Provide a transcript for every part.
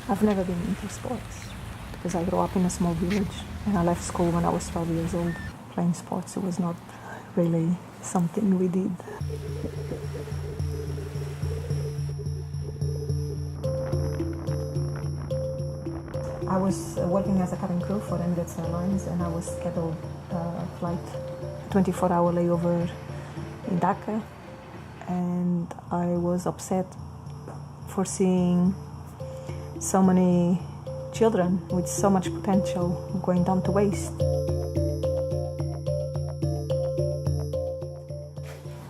I've never been into sports because I grew up in a small village and I left school when I was 12 years old. Playing sports, it was not really something we did. I was working as a cabin crew for Emirates Airlines and I was scheduled flight 24-hour layover in Dhaka, and I was upset for seeing so many children with so much potential going down to waste.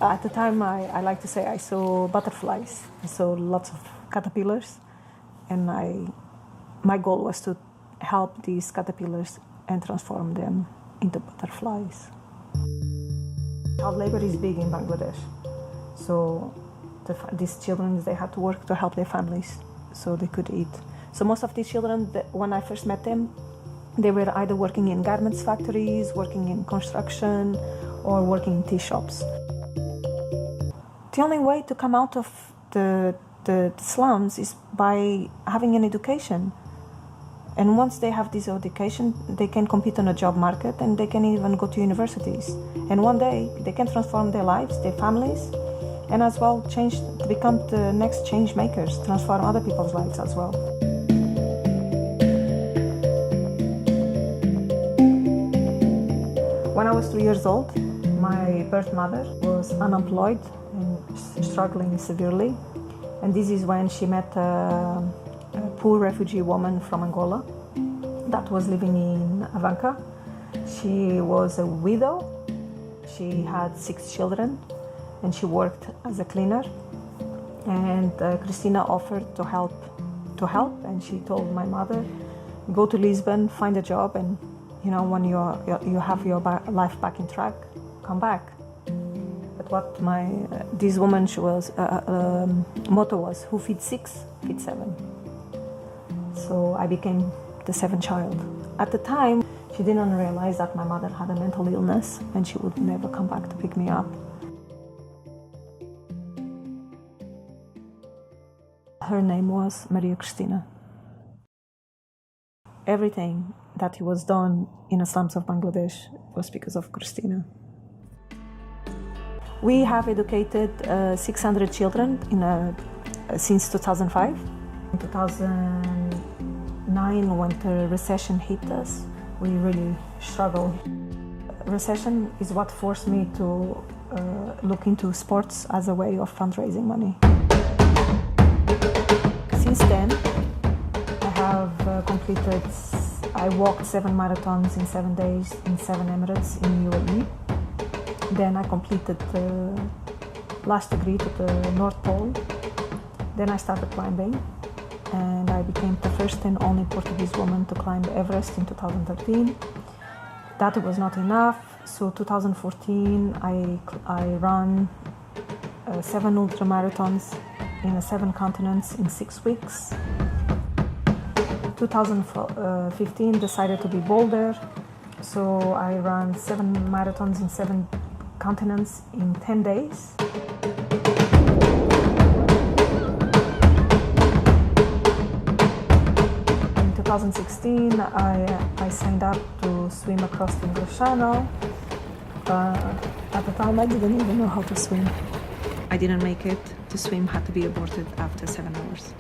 At the time, I like to say I saw butterflies. I saw lots of caterpillars, and my goal was to help these caterpillars and transform them into butterflies. Child labor is big in Bangladesh, so these children, they had to work to help their families so they could eat. So most of these children, when I first met them, they were either working in garments factories, working in construction, or working in tea shops. The only way to come out of the slums is by having an education. And once they have this education, they can compete on a job market and they can even go to universities. And one day, they can transform their lives, their families, and as well to become the next change makers, transform other people's lives as well. When I was 2 years old, my birth mother was unemployed and struggling severely. And this is when she met a poor refugee woman from Angola that was living in Avanca. She was a widow. She had 6 children and she worked as a cleaner. And Christina offered to help, and she told my mother, go to Lisbon, find a job, and when you have your life back in track, come back. But what this woman, she was motto was, who feeds 6, feeds 7. So I became the 7th child. At the time, she didn't realize that my mother had a mental illness and she would never come back to pick me up. Her name was Maria Cristina. Everything that was done in the slums of Bangladesh was because of Cristina. We have educated 600 children since 2005. In 2009, when the recession hit us, we really struggled. Recession is what forced me to look into sports as a way of fundraising money. Since then, I walked 7 marathons in 7 days in 7 Emirates in UAE. Then I completed the last degree to the North Pole. Then I started climbing, and I became the first and only Portuguese woman to climb Everest in 2013. That was not enough, so 2014 I ran 7 ultramarathons in 7 continents in 6 weeks. 2015 decided to be bolder, so I ran 7 marathons in 7 continents in 10 days. In 2016, I signed up to swim across the English Channel. At the time, I didn't even know how to swim. I didn't make it. The swim had to be aborted after 7 hours.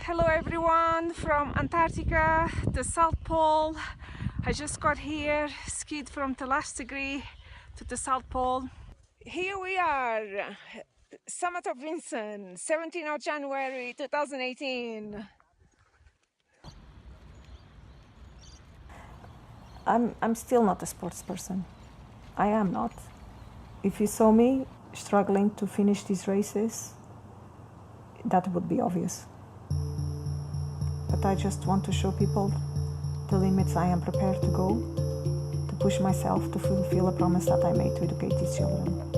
Hello everyone from Antarctica, the South Pole. I just got here, skied from the last degree to the South Pole. Here we are, summit of Vinson, 17th of January 2018. I'm still not a sports person. I am not. If you saw me struggling to finish these races, that would be obvious. but I just want to show people the limits I am prepared to go, to push myself to fulfill a promise that I made to educate these children.